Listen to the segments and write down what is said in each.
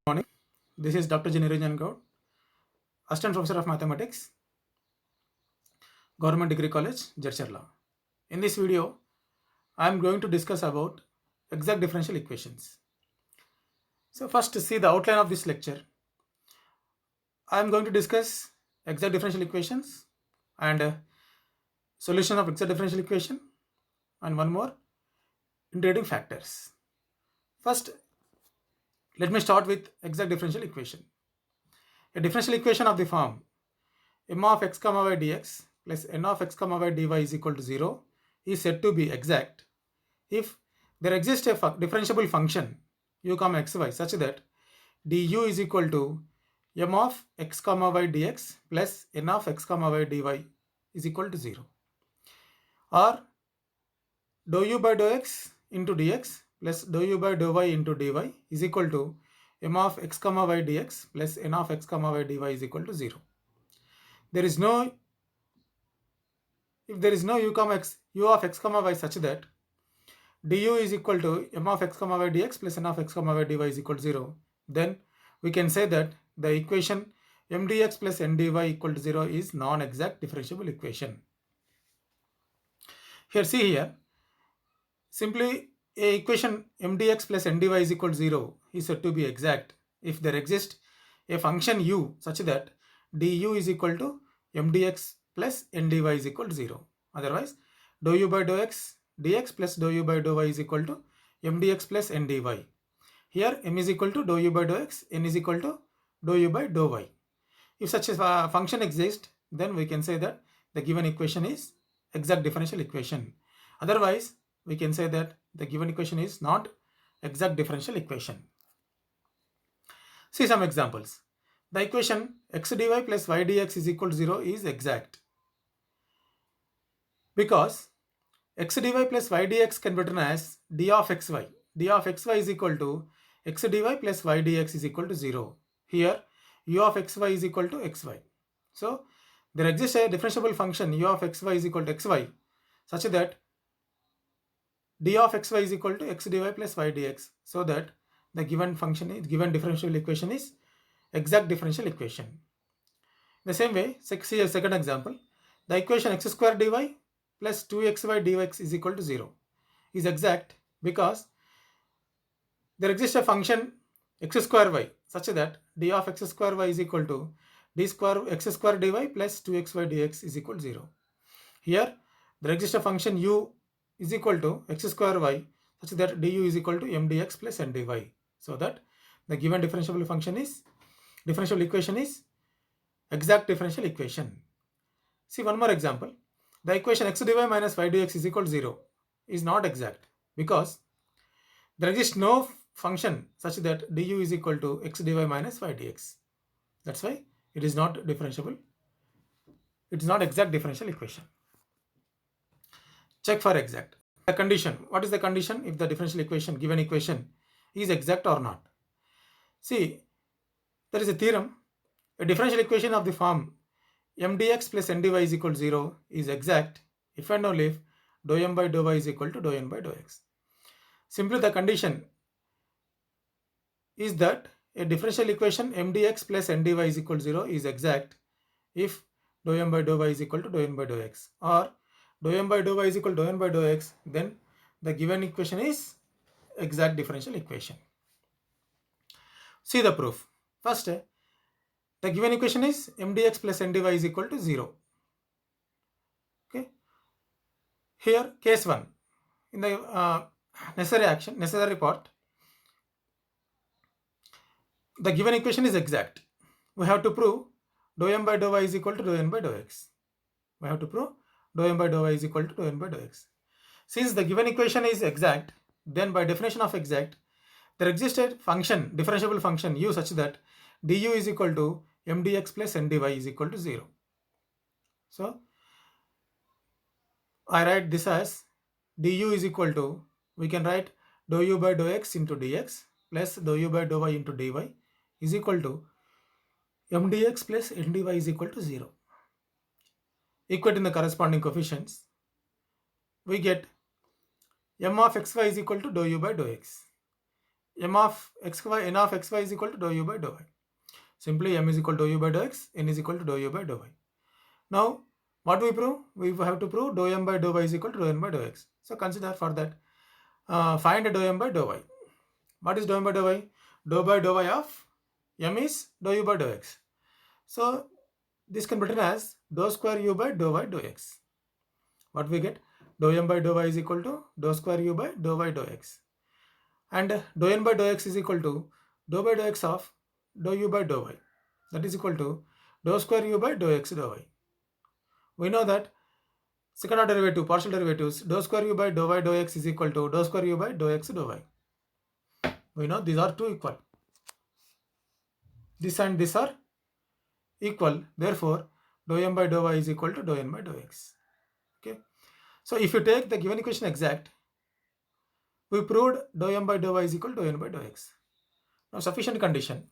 Morning. This is Dr. Jeniranjan Gaud, Assistant Professor of Mathematics, Government Degree College, Jadcherla. In this video, I am going to discuss about exact differential equations. So first, to see the outline of this lecture, I am going to discuss exact differential equations and solution of exact differential equation, and one more, integrating factors. First, let me start with exact differential equation. A differential equation of the form m of x comma y dx plus n of x comma y dy is equal to 0 is said to be exact if there exists a differentiable function u comma xy such that du is equal to m of x comma y dx plus n of x comma y dy is equal to 0, or dou u by dou x into dx plus dou u by dou y into dy is equal to m of x comma y dx plus n of x comma y dy is equal to 0. There is no If there is no u comma x u of x comma y such that du is equal to m of x comma y dx plus n of x comma y dy is equal to 0, then we can say that the equation m dx plus n dy equal to 0 is non-exact differentiable equation. Here, simply a equation m dx plus n dy is equal to 0 is said to be exact if there exists a function u such that du is equal to m dx plus n dy is equal to 0. Otherwise, dou u by dou x dx plus dou u by dou y is equal to m dx plus n dy. Here m is equal to dou u by dou x, n is equal to dou u by dou y. If such a function exists, then we can say that the given equation is exact differential equation. Otherwise, we can say that the given equation is not exact differential equation. See some examples. The equation x dy plus y dx is equal to 0 is exact because x dy plus y dx can be written as d of xy. d of xy is equal to x dy plus y dx is equal to 0. Here u of xy is equal to xy. So there exists a differentiable function u of xy is equal to xy such that d of xy is equal to x dy plus y dx, so that the given function is given differential equation is exact differential equation. The same way, see a second example. The equation x square dy plus 2xy dx is equal to 0 is exact because there exists a function x square y such that d of x square y is equal to d square x square dy plus 2xy dx is equal to 0. Here there exists a function u is equal to x square y such that du is equal to m dx plus n dy, so that the given differential equation is exact differential equation. See one more example. The equation x dy minus y dx is equal to 0 is not exact because there exists no function such that du is equal to x dy minus y dx. That's why it is not differentiable. It is not exact differential equation. Check for exact. The condition. What is the condition if the differential equation, given equation, is exact or not? See, there is a theorem. A differential equation of the form m dx plus n dy is equal to 0 is exact if and only if dou m by dou y is equal to dou n by dou x. Simply the condition is that a differential equation m dx plus n dy is equal to 0 is exact if dou m by dou y is equal to dou n by dou x, or dou m by dou y is equal to dou n by dou x, then the given equation is exact differential equation. See the proof. First, the given equation is m dx plus n dy is equal to 0. Okay. Here, case 1. In the necessary part, the given equation is exact. We have to prove dou m by dou y is equal to dou n by dou x. We have to prove dou m by dou y is equal to dou n by dou x. Since the given equation is exact, then by definition of exact, there exists a function, differentiable function u such that du is equal to m dx plus n dy is equal to 0. So I write this as du is equal to, we can write dou u by dou x into dx plus dou u by dou y into dy is equal to m dx plus n dy is equal to 0. Equating the corresponding coefficients, we get m of xy is equal to dou u by dou x. m of xy, n of xy is equal to dou u by dou y. Simply m is equal to dou u by dou x, n is equal to dou u by dou y. Now, what we prove? We have to prove dou m by dou y is equal to dou n by dou x. So consider for that, find dou m by dou y. What is dou m by dou y? Dou by dou y of m is dou u by dou x. So this can be written as dou square u by dou y dou x. What we get? Dou m by dou y is equal to dou square u by dou y dou x. And dou n by dou x is equal to dou by dou x of dou u by dou y. That is equal to dou square u by dou x dou y. We know that second order derivative, partial derivatives, dou square u by dou y dou x is equal to dou square u by dou x dou y. We know these are two equal. This and this are equal. Therefore, dou m by dou y is equal to dou n by dou x. Okay. So if you take the given equation exact, we proved dou m by dou y is equal to dou n by dou x. Now sufficient condition.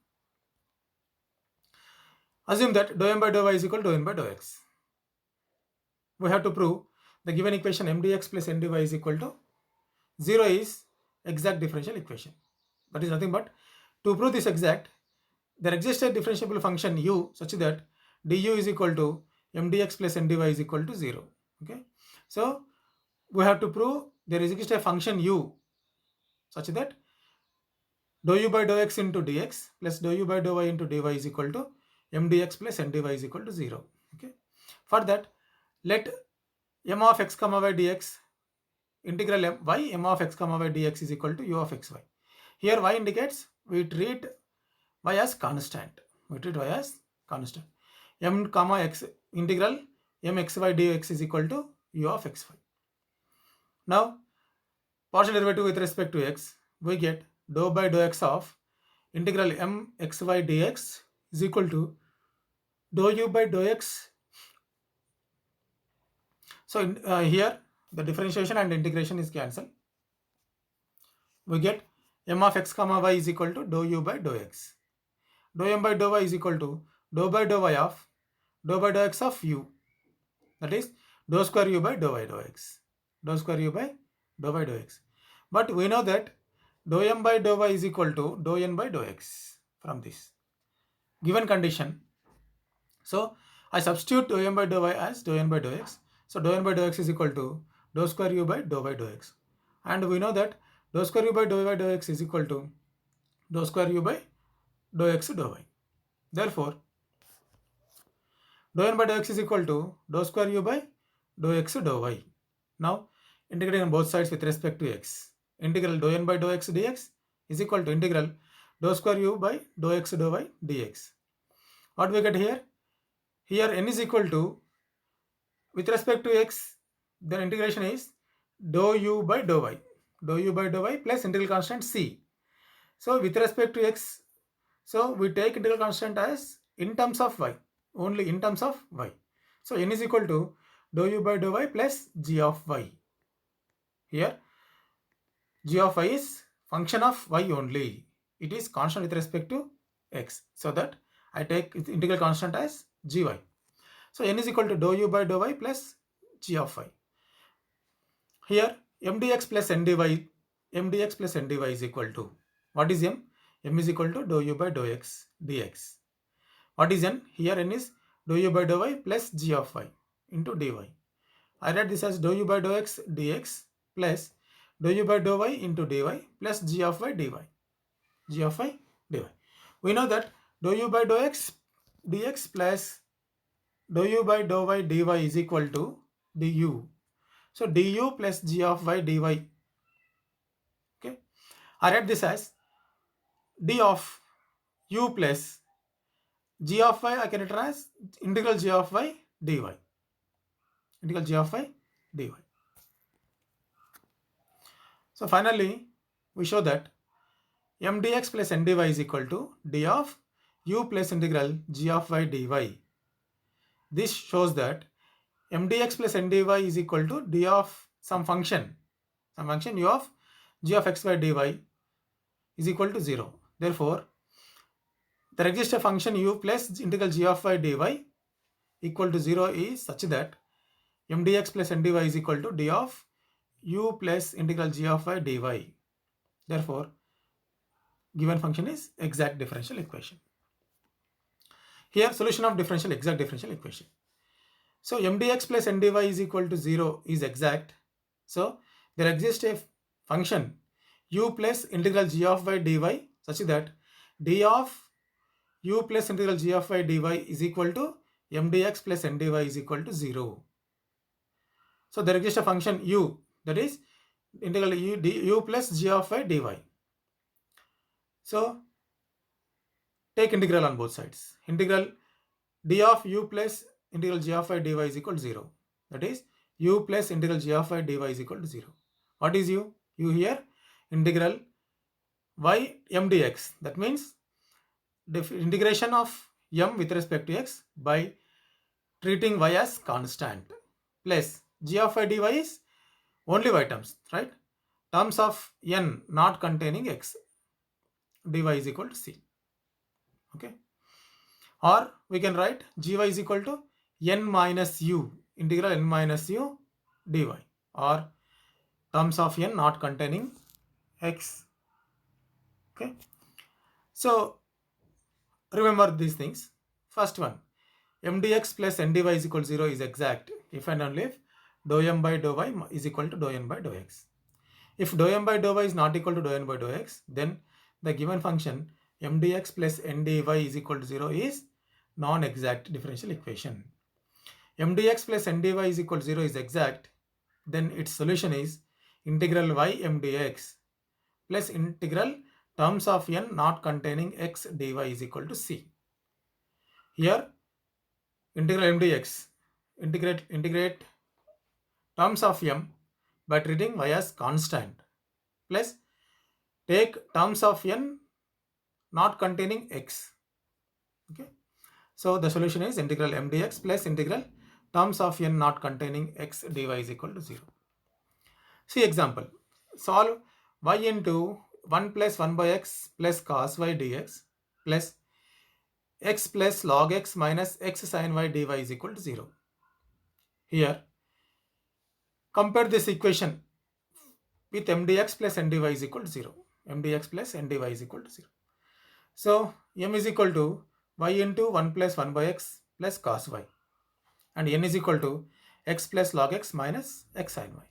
Assume that dou m by dou y is equal to dou n by dou x. We have to prove the given equation m dx plus n dy is equal to 0 is exact differential equation. That is nothing but, to prove this exact, there exists a differentiable function u such that du is equal to m dx plus n dy is equal to 0. Okay. So we have to prove there exists a function u such that dou u by dou x into dx plus dou u by dou y into dy is equal to m dx plus n dy is equal to 0. Okay. For that, let m of x comma y dx integral m of x comma y dx is equal to u of xy. Here y indicates we treat y as constant. We treat y as constant. M comma x integral m xy dx is equal to u of xy. Now, partial derivative with respect to x, we get dou by dou x of integral m xy dx is equal to dou u by dou x. So here the differentiation and integration is cancelled. We get m of x comma y is equal to dou u by dou x. Dou m by dou y is equal to dou by dou y of dou by dou x of u. That is dou square u by dou y dou x. Dou square u by dou y dou x. But we know that dou m by dou y is equal to dou n by dou x from this given condition. So I substitute dou m by dou y as dou n by dou x. So dou n by dou x is equal to dou square u by dou y dou x. And we know that dou square u by dou y dou x is equal to dou square u by dou x dou y. Therefore, dou n by dou x is equal to dou square u by dou x dou y. Now, integrating on both sides with respect to x. Integral dou n by dou x dx is equal to integral dou square u by dou x dou y dx. What we get here? Here n is equal to, with respect to x, then integration is dou u by dou y. Dou u by dou y plus integral constant c. So with respect to x, so we take integral constant as in terms of y, only in terms of y. So n is equal to dou u by dou y plus g of y. Here g of y is function of y only. It is constant with respect to x. So that I take its integral constant as gy. So n is equal to dou u by dou y plus g of y. Here m dx plus n dy is equal to, what is m? M is equal to dou u by dou x dx. What is n? Here n is dou u by dou y plus g of y into dy. I write this as dou u by dou x dx plus dou u by dou y into dy plus g of y dy. G of y dy. We know that dou u by dou x dx plus dou u by dou y dy is equal to du. So du plus g of y dy. Okay. I write this as d of u plus g of y, I can write as integral g of y dy. Integral g of y dy. So finally, we show that m dx plus n dy is equal to d of u plus integral g of y dy. This shows that m dx plus n dy is equal to d of some function u of g of xy dy is equal to 0. Therefore, there exists a function u plus integral g of y dy equal to 0 is such that m dx plus n dy is equal to d of u plus integral g of y dy. Therefore, given function is exact differential equation. Here solution of exact differential equation. So mdx plus ndy is equal to 0 is exact. So there exists a function u plus integral g of y dy such that d of u plus integral g of y dy is equal to mdx plus ndy is equal to 0. So there exists a function u, that is integral u plus g of y dy. So take integral on both sides. Integral d of u plus integral g of y dy is equal to 0. That is u plus integral g of y dy is equal to 0. What is u? U here integral y m dx. That means the integration of m with respect to x by treating y as constant, plus g of y dy is only y terms, right? Terms of n not containing x, dy is equal to c. Okay. Or we can write gy is equal to n minus u, integral n minus u dy, or terms of n not containing x. Okay. So remember these things. First one, mdx plus ndy is equal to 0 is exact if and only if dou m by dou y is equal to dou n by dou x. If dou m by dou y is not equal to dou n by dou x, then the given function mdx plus ndy is equal to 0 is non-exact differential equation. mdx plus ndy is equal to 0 is exact, then its solution is integral y mdx plus integral terms of n not containing x dy is equal to c. Here integral mdx, integrate terms of m by treating y as constant, plus take terms of n not containing x. Okay. So the solution is integral mdx plus integral terms of n not containing x dy is equal to 0. See example. Solve y into 1 plus 1 by x plus cos y dx plus x plus log x minus x sin y dy is equal to 0. Here compare this equation with mdx plus ndy is equal to 0. mdx plus ndy is equal to 0. So m is equal to y into 1 plus 1 by x plus cos y, and n is equal to x plus log x minus x sin y.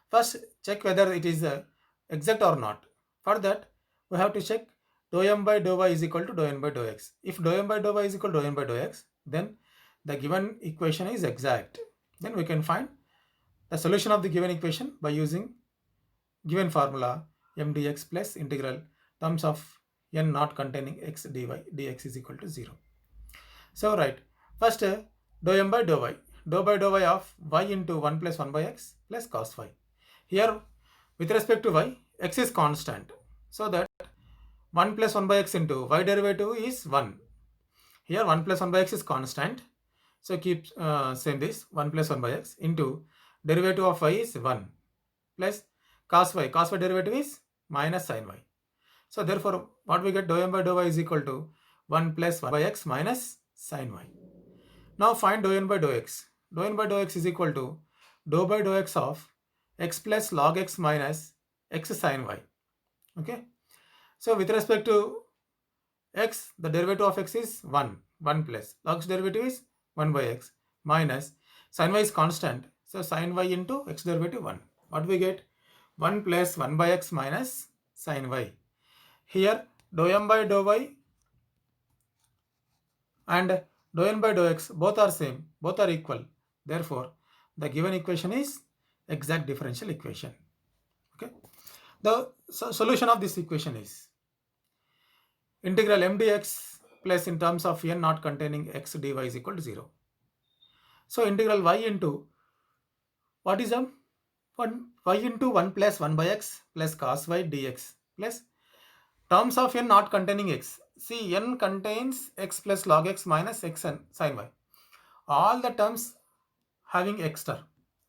First check whether it is exact or not. For that we have to check dou m by dou y is equal to dou n by dou x. If dou m by dou y is equal to dou n by dou x, then the given equation is exact. Then we can find the solution of the given equation by using given formula mdx plus integral terms of n not containing x dy dx is equal to 0. So right, first dou m by dou y of y into 1 plus 1 by x plus cos y. Here with respect to y, x is constant, so that 1 plus 1 by x into y derivative is 1. Here 1 plus 1 by x is constant, so keep same this 1 plus 1 by x into derivative of y is 1 plus cos y derivative is minus sin y. So therefore what we get, dou m by dou y is equal to 1 plus 1 by x minus sin y. Now find dou n by dou x. Dou n by dou x is equal to dou by dou x of x plus log x minus x sin y. Okay. So with respect to x, the derivative of x is 1 plus log's derivative is 1 by x minus sin y is constant, so sin y into x derivative 1. What we get? 1 plus 1 by x minus sin y. Here dou m by dou y and dou n by dou x both are same, both are equal. Therefore the given equation is exact differential equation. Okay. The solution of this equation is integral mdx plus in terms of n not containing x dy is equal to 0. So integral y into what is m? Y into 1 plus 1 by x plus cos y dx plus terms of n not containing x. See, n contains x plus log x minus x and sin y. All the terms having x term.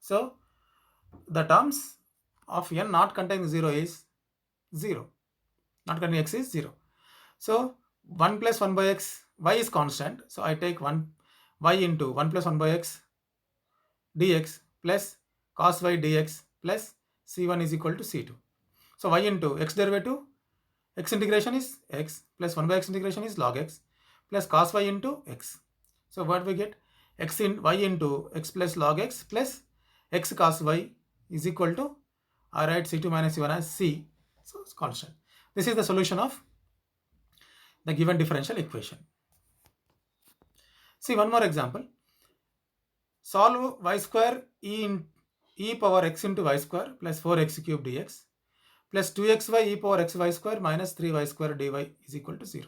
So the terms of n not containing 0 is 0. Not containing x is 0. So 1 plus 1 by x, y is constant. So I take y into 1 plus 1 by x dx plus cos y dx plus c1 is equal to c2. So y into x derivative x integration is x plus 1 by x integration is log x plus cos y into x. So what we get? X in y into x plus log x plus x cos y is equal to, I write c2 minus c1 as c, so it's constant. This is the solution of the given differential equation. See one more example. Solve y square e power x into y square plus 4x cube dx plus 2xy e power xy square minus 3y square dy is equal to 0.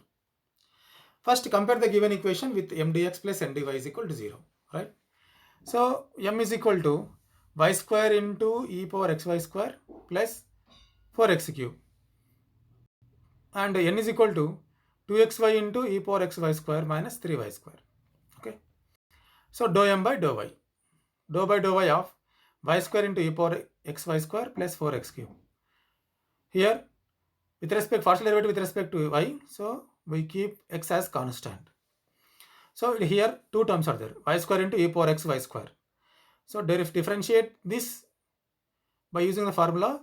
First compare the given equation with m dx plus n dy is equal to 0, right? So m is equal to y square into e power xy square plus 4x cube, and n is equal to 2xy into e power xy square minus 3y square. Okay. So dou m by dou y. Dou by dou y of y square into e power xy square plus 4x cube. Here, with respect, partial derivative with respect to y, so we keep x as constant. So here two terms are there, y square into e power xy square. So differentiate this by using the formula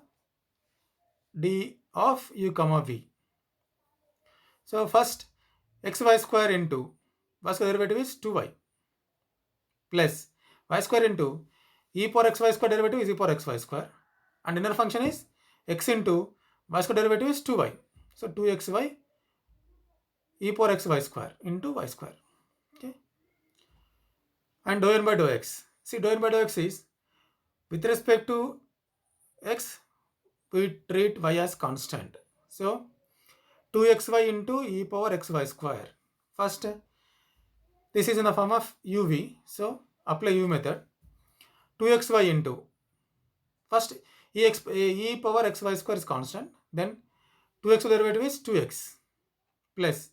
d of u comma v. So first xy square into y square derivative is 2y plus y square into e power xy square derivative is e power xy square, and inner function is x into y square derivative is 2y. So 2xy e power xy square into y square. Okay. And dou n by dou x. See, dou n by dou x is with respect to x, we treat y as constant. So 2xy into e power xy square. First, this is in the form of uv. So apply u method. 2xy into, first e power xy square is constant. Then 2x derivative is 2x plus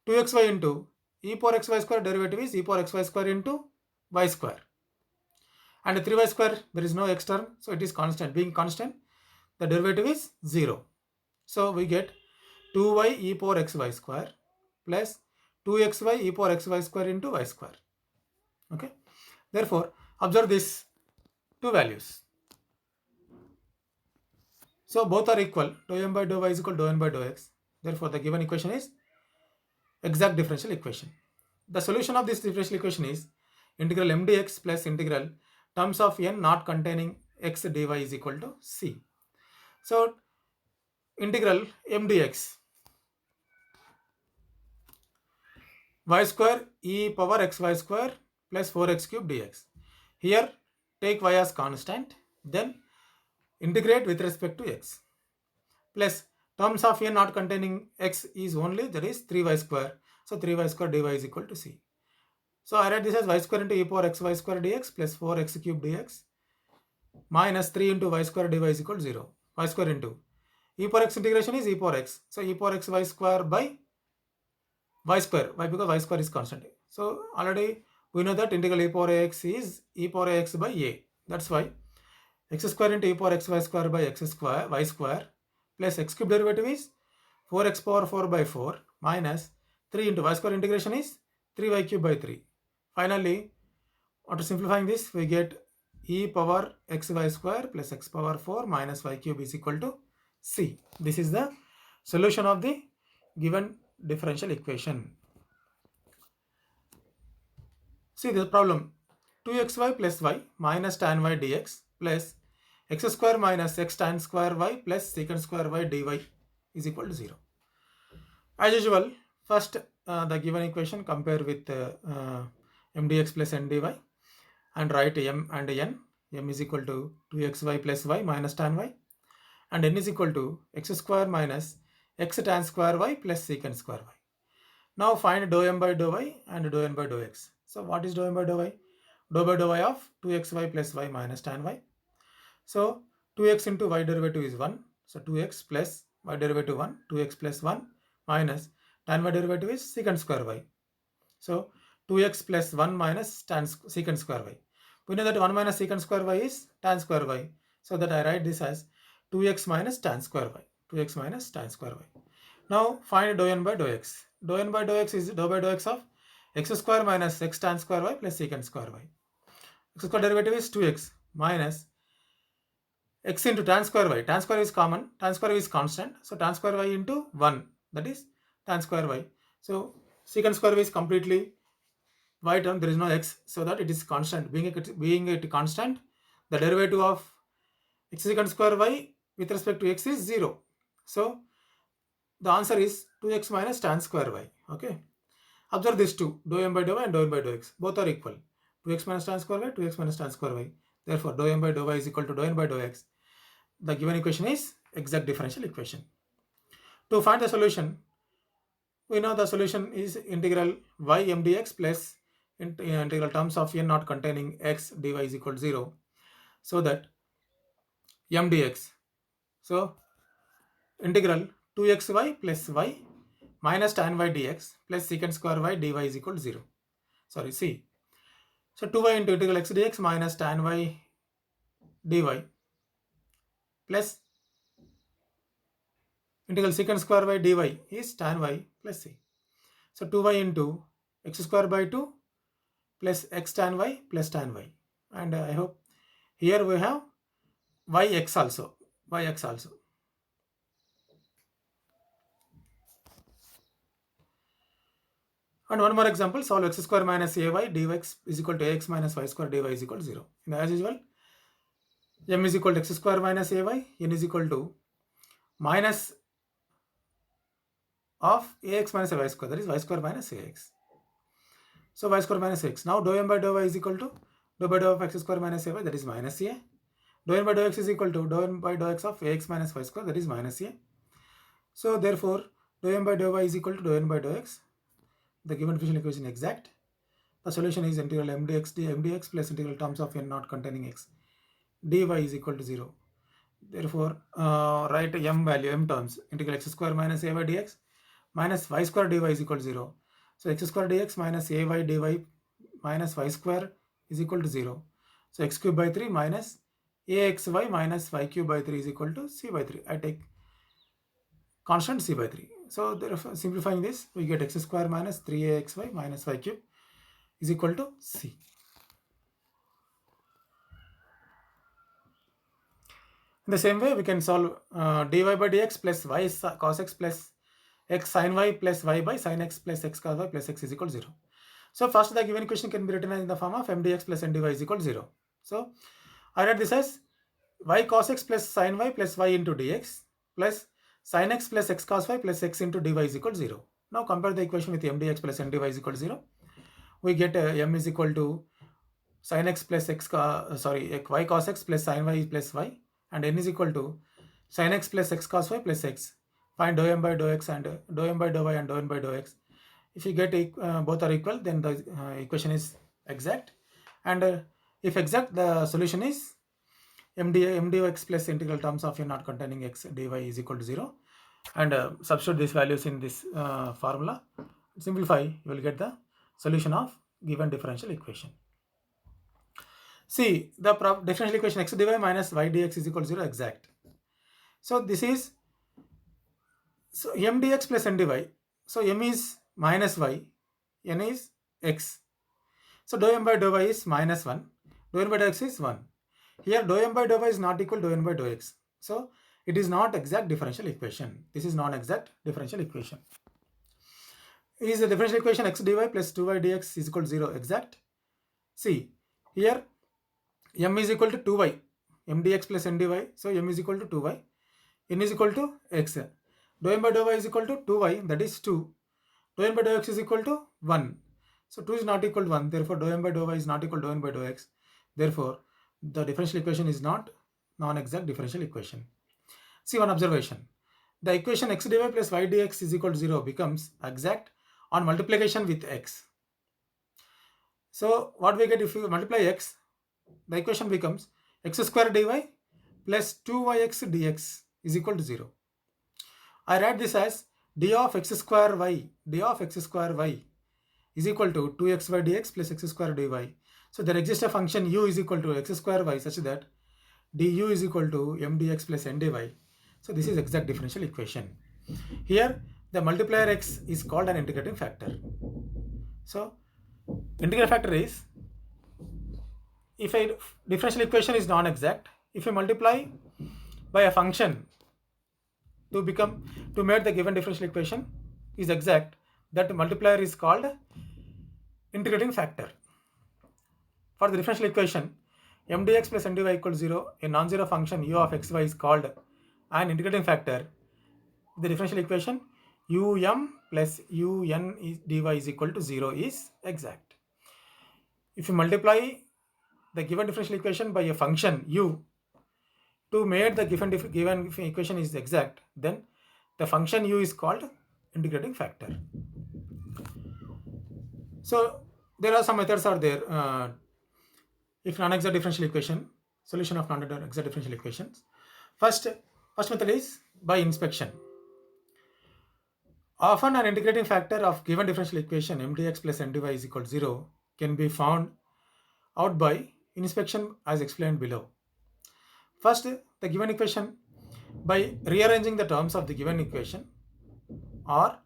2xy into e power xy square derivative is e power xy square into y square. And 3y square, there is no x term, so it is constant. Being constant, the derivative is 0. So we get 2y e power xy square plus 2xy e power xy square into y square. Okay. Therefore, observe these two values. So both are equal. Dou m by dou y is equal to dou n by dou x. Therefore, the given equation is exact differential equation. The solution of this differential equation is integral m dx plus integral terms of n not containing x dy is equal to c. So integral m dx, y square e power xy square plus 4x cube dx. Here take y as constant, then integrate with respect to x, plus terms of n not containing x is only, that is 3y square. So 3y square dy is equal to c. So I write this as y square into e power xy square dx plus 4x cube dx minus 3 into y square dy is equal to 0. Y square into e power x integration is e power x. So e power xy square by y square. Why? Because y square is constant. So already we know that integral e power x is e power x by a. That's why x square into e power xy square by x square y square plus x cube derivative is 4x power 4 by 4 minus 3 into y square integration is 3y cube by 3. Finally, after simplifying this, we get e power xy square plus x power 4 minus y cube is equal to c. This is the solution of the given differential equation. See the problem. 2xy plus y minus tan y dx plus x square minus x tan square y plus secant square y dy is equal to 0. As usual, first the given equation compare with m dx plus n dy and write m and n. M is equal to 2xy plus y minus tan y, and n is equal to x square minus x tan square y plus secant square y. Now find dou m by dou y and dou n by dou x. So what is dou m by dou y? Dou by dou y of 2xy plus y minus tan y. So 2x into y derivative is 1. So 2x plus y derivative 1, 2x plus 1 minus tan y derivative is secant square y. So 2x plus 1 minus secant square y. We know that 1 minus secant square y is tan square y. So that I write this as 2x minus tan square y. 2x minus tan square y. Now find dou n by dou x. Dou n by dou x is dou by dou x of x square minus x tan square y plus secant square y. X square derivative is 2x minus x into tan square y. Tan square is common, tan square is constant. So tan square y into 1, that is tan square y. So secant square y is completely y term, there is no x, so that it is constant. Being it constant, the derivative of x secant square y with respect to x is 0. So the answer is 2x minus tan square y. Okay. Observe these two, dou m by dou y and dou m by dou x. Both are equal. 2x minus tan square y, 2x minus tan square y. Therefore, dou m by dou y is equal to dou n by dou x. The given equation is exact differential equation. To find the solution, we know the solution is integral y m dx plus integral terms of n not containing x dy is equal to 0. So that m dx. So integral 2xy plus y minus tan y dx plus secant square y dy is equal to 0. Sorry, c. So 2y into integral x dx minus tan y dy plus integral secant square y dy is tan y plus c. So 2y into x square by 2 plus x tan y plus tan y. And I hope here we have yx also. Yx also. And one more example, solve x square minus ay dx is equal to ax minus y square dy is equal to 0. And as usual, m is equal to x square minus ay, n is equal to minus of ax minus y square, that is y square minus ax. So y square minus x. Now dou m by dou y is equal to dou by dou of x square minus ay, that is minus a. Dou n by dou x is equal to dou n by dou x of ax minus y square, that is minus a. So therefore, dou m by dou y is equal to dou n by dou x. The given differential equation is exact. The solution is integral m dx plus integral terms of n not containing x dy is equal to 0. Therefore, write m value, m terms, integral x square minus ay dx minus y square dy is equal to 0. So x square dx minus ay dy minus y square is equal to 0. So x cube by 3 minus axy minus y cube by 3 is equal to c by 3. I take constant c by 3. So therefore, simplifying this, we get x square minus 3axy minus y cube is equal to c. In the same way, we can solve dy by dx plus y cos x plus x sin y plus y by sin x plus x cos y plus x is equal to 0. So first, the given equation can be written in the form of m dx plus n dy is equal to 0. So I write this as y cos x plus sin y plus y into dx plus sin x plus x cos y plus x into dy is equal to 0. Now compare the equation with m dx plus n dy is equal to 0. We get m is equal to sin x plus y cos x plus sin y plus y, and n is equal to sin x plus x cos y plus x. Find dou m by dou x and dou m by dou y and dou n by dou x. If you get both are equal, then the equation is exact. And if exact, the solution is m dx plus integral terms of n not containing x dy is equal to 0. And substitute these values in this formula. Simplify, you will get the solution of given differential equation. See, the differential equation x dy minus y dx is equal to 0 exact. So this is m dx plus n dy. So m is minus y, n is x. So dou m by dou y is minus 1, dou n by dou x is 1. Here dou m by dou y is not equal to dou n by dou x. So it is not exact differential equation. This is non-exact differential equation. Is the differential equation x dy plus 2y dx is equal to 0 exact? See, here m is equal to 2y, m dx plus n dy. So m is equal to 2y, n is equal to x. Dou m by dou y is equal to 2y, that is 2. Dou n by dou x is equal to 1. So 2 is not equal to 1. Therefore, dou m by dou y is not equal to dou n by dou x. Therefore, the differential equation is not non-exact differential equation. See one observation. The equation x dy plus y dx is equal to 0 becomes exact on multiplication with x. So what we get if you multiply x, the equation becomes x square dy plus 2yx dx is equal to 0. I write this as d of x square y is equal to 2xy dx plus x square dy. So there exists a function u is equal to x square y such that du is equal to m dx plus n dy. So this is exact differential equation. Here the multiplier x is called an integrating factor. So integrating factor is, if a differential equation is non-exact, if you multiply by a function to make the given differential equation is exact, that multiplier is called integrating factor. For the differential equation m dx plus n dy equals 0, a non-zero function u of xy is called an integrating factor. The differential equation um plus un dy is equal to 0 is exact. If you multiply the given differential equation by a function u to make the given equation is exact, then the function u is called integrating factor. So there are some methods are there. If non-exact differential equation, solution of non-exact differential equations. First method is by inspection. Often an integrating factor of given differential equation m dx plus n dy is equal to 0 can be found out by inspection as explained below. First, the given equation by rearranging the terms of the given equation or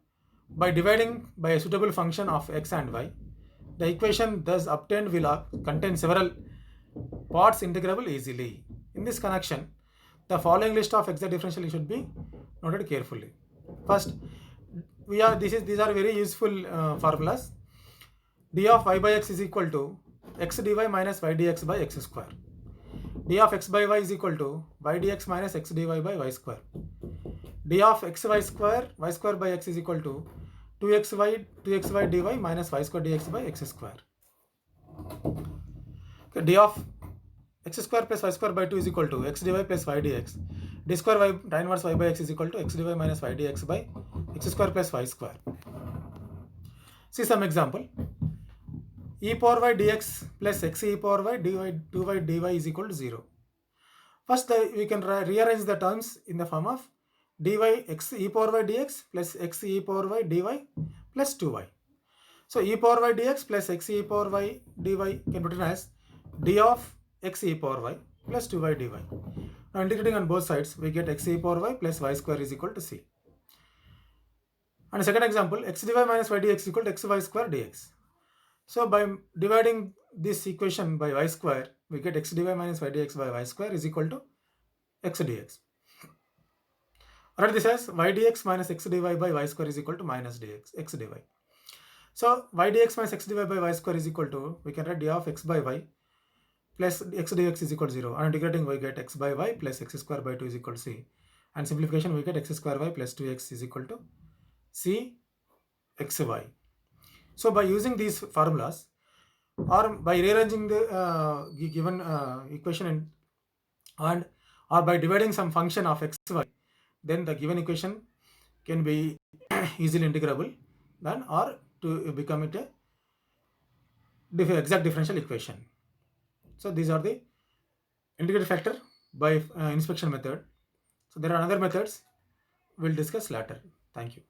by dividing by a suitable function of x and y. The equation thus obtained will contain several parts integrable easily. In this connection, the following list of exact differential should be noted carefully. First, these are very useful formulas. D of y by x is equal to x dy minus y dx by x square. D of x by y is equal to y dx minus x dy by y square. D of xy square, y square by x is equal to 2xy dy minus y square dx by x square. Okay, d of x square plus y square by 2 is equal to x dy plus y dx. D square y tan inverse y by x is equal to x dy minus y dx by x square plus y square. See some example. E power y dx plus x e power y dy dy is equal to 0. First, we can rearrange the terms in the form of dy x e power y dx plus x e power y dy plus 2y. So e power y dx plus x e power y dy can be written as d of x e power y plus 2y dy. Now integrating on both sides, we get x e power y plus y square is equal to c. And second example, x dy minus y dx is equal to xy square dx. So by dividing this equation by y square, we get x dy minus y dx by y square is equal to x dx. Write this as y dx minus x dy by y square is equal to minus dx x dy. So y dx minus x dy by y square is equal to, we can write d of x by y plus x dx is equal to 0. And integrating, we get x by y plus x square by 2 is equal to c. And simplification, we get x square y plus 2x is equal to c xy. So by using these formulas or by rearranging the given equation and or by dividing some function of xy, then the given equation can be easily integrable then or to become it a exact differential equation. So these are the integrated factor by inspection method. So there are other methods we'll discuss later. Thank you.